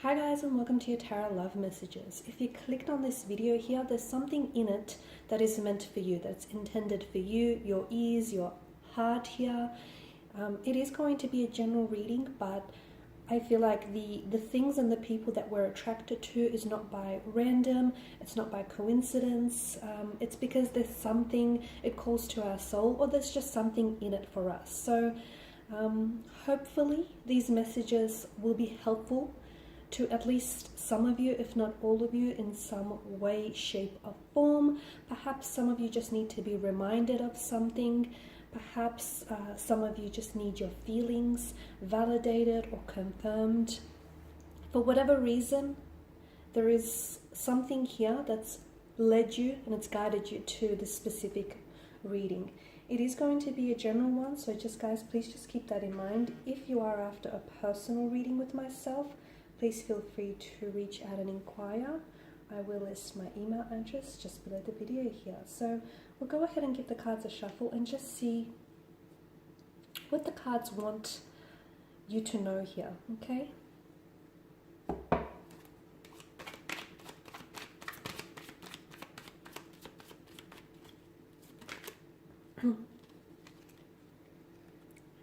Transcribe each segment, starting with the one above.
Hi guys, and welcome to your Tarot Love Messages. If you clicked on this video here, there's something in it that is meant for you, that's intended for you, your ears, your heart here. It is going to be a general reading, but I feel like the things and the people that we're attracted to is not by random, it's not by coincidence, it's because there's something it calls to our soul, or there's just something in it for us. So hopefully these messages will be helpful to at least some of you, if not all of you, in some way, shape or form. Perhaps some of you just need to be reminded of something. Perhaps some of you just need your feelings validated or confirmed. For whatever reason, there is something here that's led you and it's guided you to this specific reading. It is going to be a general one, so just guys, please just keep that in mind. If you are after a personal reading with myself, please feel free to reach out and inquire. I will list my email address just below the video here. So we'll go ahead and give the cards a shuffle and just see what the cards want you to know here, okay?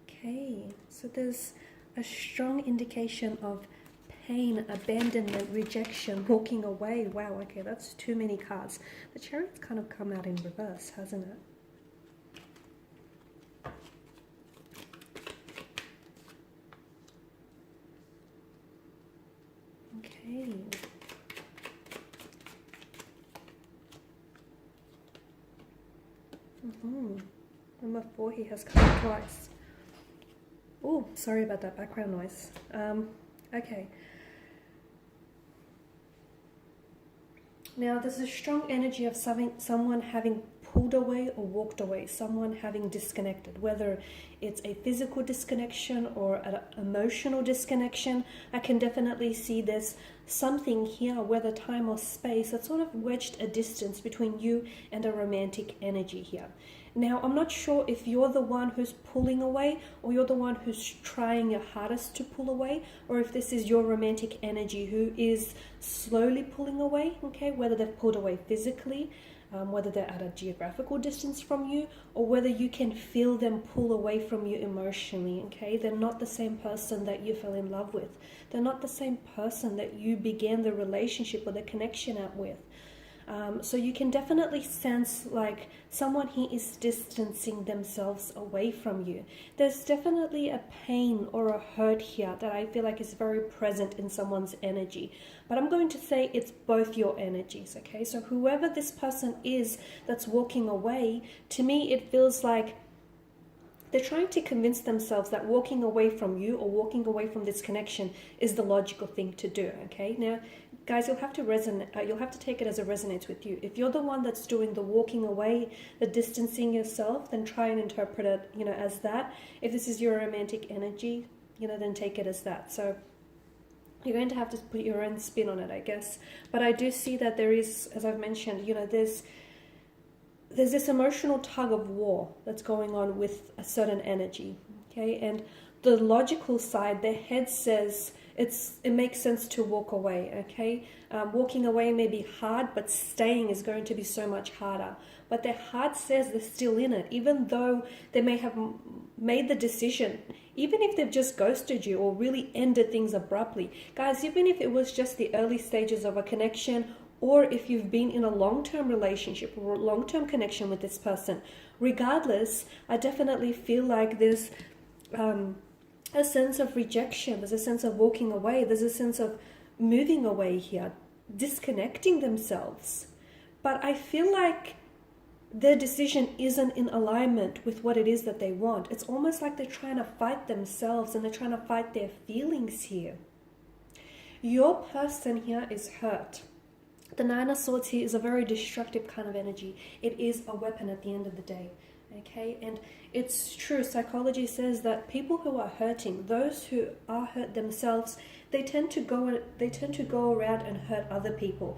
Okay, so there's a strong indication of pain, abandonment, rejection, walking away. Wow, okay, that's too many cards. The Chariot's kind of come out in reverse, hasn't it? Okay. Number 4 he has come twice. Oh, sorry about that background noise. Okay. Now, there's a strong energy of someone having pulled away or walked away, someone having disconnected, whether it's a physical disconnection or an emotional disconnection. I can definitely see there's something here, whether time or space, that sort of wedged a distance between you and a romantic energy here. Now, I'm not sure if you're the one who's pulling away or you're the one who's trying your hardest to pull away, or if this is your romantic energy who is slowly pulling away, okay? Whether they've pulled away physically, whether they're at a geographical distance from you, or whether you can feel them pull away from you emotionally, okay? They're not the same person that you fell in love with. They're not the same person that you began the relationship or the connection out with. So you can definitely sense like someone here is distancing themselves away from you. There's definitely a pain or a hurt here that I feel like is very present in someone's energy. But I'm going to say it's both your energies, okay? So whoever this person is that's walking away, to me it feels like they're trying to convince themselves that walking away from you or walking away from this connection is the logical thing to do, okay? Now, guys, you'll have to take it as it resonates with you. If you're the one that's doing the walking away, the distancing yourself, then try and interpret it, as that. If this is your romantic energy, then take it as that. So you're going to have to put your own spin on it, I guess. But I do see that there is, as I've mentioned, there's this emotional tug of war that's going on with a certain energy, okay? And the logical side, their head says it makes sense to walk away, okay? Walking away may be hard, but staying is going to be so much harder. But their heart says they're still in it, even though they may have made the decision, even if they've just ghosted you or really ended things abruptly. Guys, even if it was just the early stages of a connection, or if you've been in a long-term relationship or a long-term connection with this person, regardless, I definitely feel like there's a sense of rejection, there's a sense of walking away, there's a sense of moving away here, disconnecting themselves. But I feel like their decision isn't in alignment with what it is that they want. It's almost like they're trying to fight themselves and they're trying to fight their feelings here. Your person here is hurt. The Nine of Swords here is a very destructive kind of energy. It is a weapon at the end of the day, okay? And it's true, psychology says that people who are hurting, those who are hurt themselves, they tend to go around and hurt other people.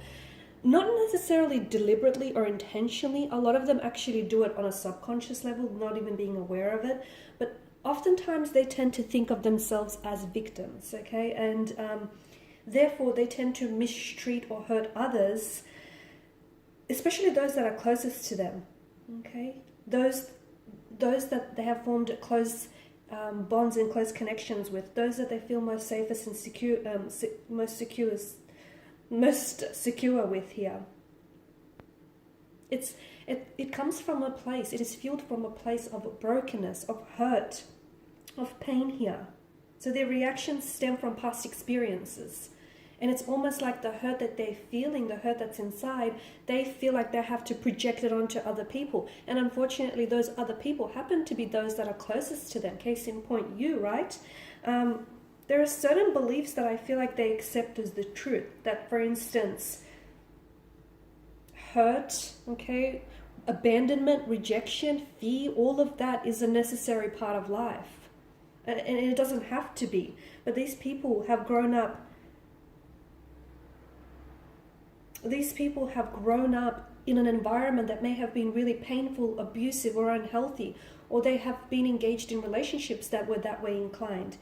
Not necessarily deliberately or intentionally. A lot of them actually do it on a subconscious level, not even being aware of it. But oftentimes they tend to think of themselves as victims, okay? And Therefore, they tend to mistreat or hurt others, especially those that are closest to them. Okay, those that they have formed close bonds and close connections with, those that they feel most safest and secure, most secure with here. It comes from a place. It is fueled from a place of brokenness, of hurt, of pain here. So their reactions stem from past experiences. And it's almost like the hurt that they're feeling, the hurt that's inside, they feel like they have to project it onto other people. And unfortunately, those other people happen to be those that are closest to them. Case in point, you, right? There are certain beliefs that I feel like they accept as the truth. That, for instance, hurt, okay, abandonment, rejection, fear, all of that is a necessary part of life. And it doesn't have to be. But these people have grown up. These people have grown up in an environment that may have been really painful, abusive, or unhealthy, or they have been engaged in relationships that were that way inclined.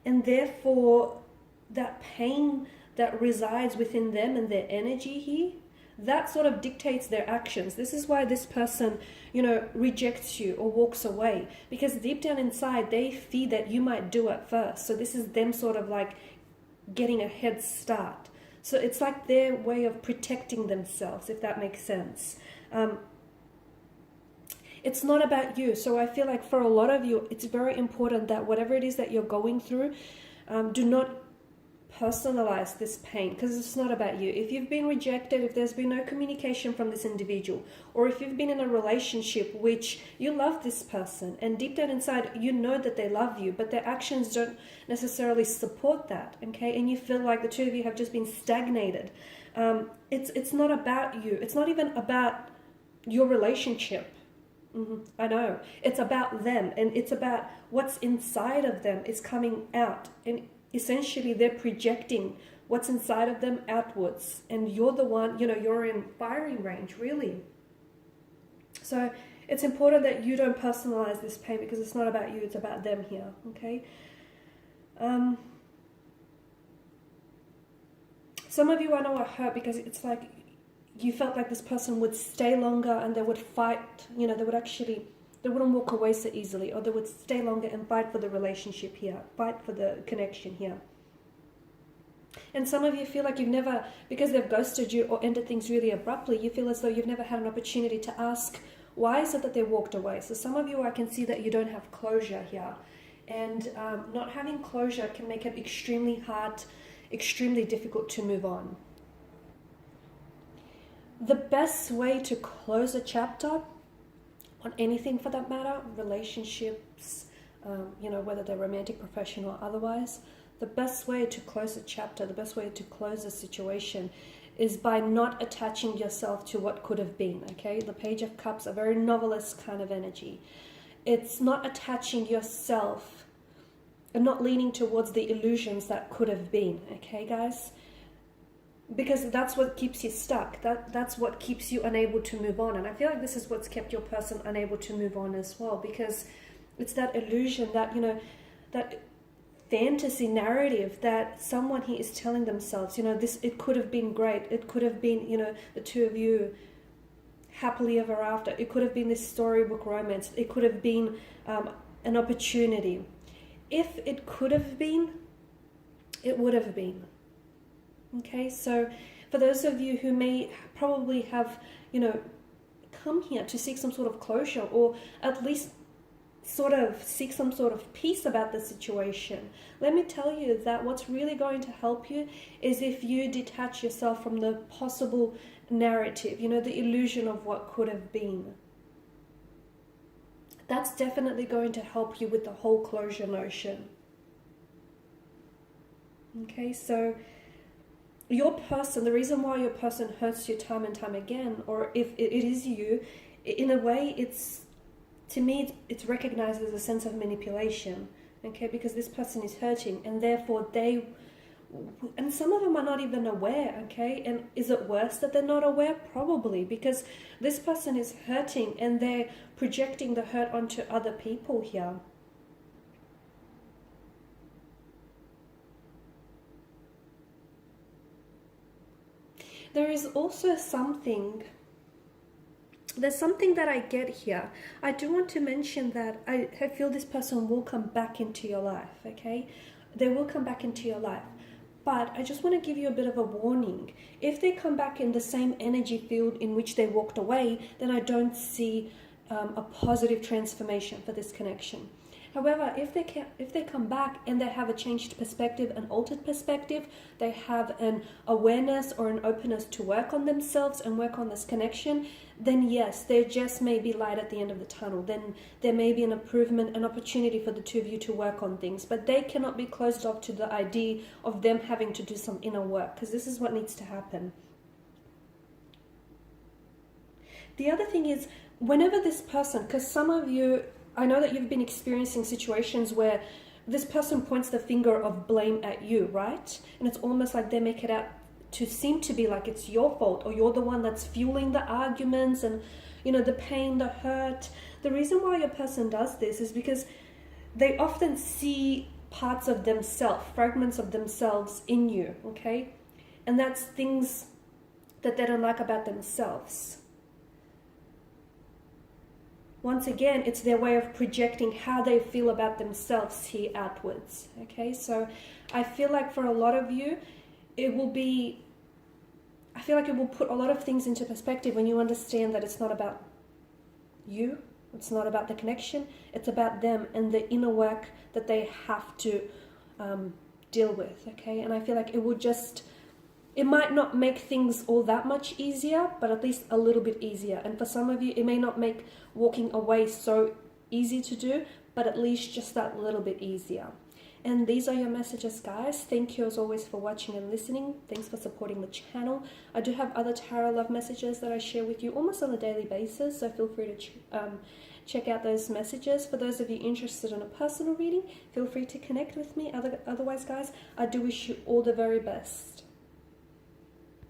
And therefore, that pain that resides within them and their energy here, that sort of dictates their actions. This is why this person, rejects you or walks away, because deep down inside, they fear that you might do it first. So this is them sort of like getting a head start. So it's like their way of protecting themselves, if that makes sense. It's not about you. So I feel like for a lot of you, it's very important that whatever it is that you're going through, do not personalize this pain, because it's not about you. If you've been rejected, if there's been no communication from this individual, or if you've been in a relationship which you love this person and deep down inside you know that they love you, but their actions don't necessarily support that, okay, and you feel like the two of you have just been stagnated, it's not about you. It's not even about your relationship. I know. It's about them, and it's about what's inside of them is coming out, and essentially they're projecting what's inside of them outwards, and you're the one, you're in firing range, really. So it's important that you don't personalize this pain, because it's not about you, it's about them here, okay? Some of you I know are hurt because it's like you felt like this person would stay longer and they would fight, they wouldn't walk away so easily, or they would stay longer and fight for the relationship here, fight for the connection here. And some of you feel like you've never, because they've ghosted you or ended things really abruptly, you feel as though you've never had an opportunity to ask, why is it that they walked away? So some of you, I can see that you don't have closure here. And not having closure can make it extremely hard, extremely difficult to move on. The best way to close a chapter on anything for that matter, relationships, whether they're romantic, professional, or otherwise, the best way to close a chapter, the best way to close a situation is by not attaching yourself to what could have been, okay? The Page of Cups, a very novelist kind of energy. It's not attaching yourself and not leaning towards the illusions that could have been, okay, guys? Because that's what keeps you stuck. That's what keeps you unable to move on. And I feel like this is what's kept your person unable to move on as well, because it's that illusion, that, that fantasy narrative that someone here is telling themselves, it could have been great. It could have been, the two of you happily ever after. It could have been this storybook romance. It could have been an opportunity. If it could have been, it would have been. Okay, so for those of you who may probably have, come here to seek some sort of closure, or at least sort of seek some sort of peace about the situation, let me tell you that what's really going to help you is if you detach yourself from the possible narrative, the illusion of what could have been. That's definitely going to help you with the whole closure notion. Okay, so your person, the reason why your person hurts you time and time again, or if it is you, in a way, to me, it's recognized as a sense of manipulation, okay? Because this person is hurting, and therefore and some of them are not even aware, okay? And is it worse that they're not aware? Probably, because this person is hurting and they're projecting the hurt onto other people here. There is also there's something that I get here. I do want to mention that I feel this person will come back into your life, okay? They will come back into your life. But I just want to give you a bit of a warning. If they come back in the same energy field in which they walked away, then I don't see a positive transformation for this connection. However, if they come back and they have a changed perspective, an altered perspective, they have an awareness or an openness to work on themselves and work on this connection, then yes, there just may be light at the end of the tunnel. Then there may be an improvement, an opportunity for the two of you to work on things. But they cannot be closed off to the idea of them having to do some inner work, because this is what needs to happen. The other thing is, whenever this person, because some of you, I know that you've been experiencing situations where this person points the finger of blame at you, right? And it's almost like they make it out to seem to be like it's your fault, or you're the one that's fueling the arguments and, you know, the pain, the hurt. The reason why your person does this is because they often see parts of themselves, fragments of themselves in you, okay? And that's things that they don't like about themselves. Once again, it's their way of projecting how they feel about themselves here outwards, okay? So I feel like for a lot of you, I feel like it will put a lot of things into perspective when you understand that it's not about you, it's not about the connection, it's about them and the inner work that they have to deal with, okay? And I feel like it might not make things all that much easier, but at least a little bit easier. And for some of you, it may not make walking away so easy to do, but at least just that little bit easier. And these are your messages, guys. Thank you as always for watching and listening. Thanks for supporting the channel. I do have other tarot love messages that I share with you almost on a daily basis, so feel free to check out those messages. For those of you interested in a personal reading, feel free to connect with me. Otherwise, guys, I do wish you all the very best.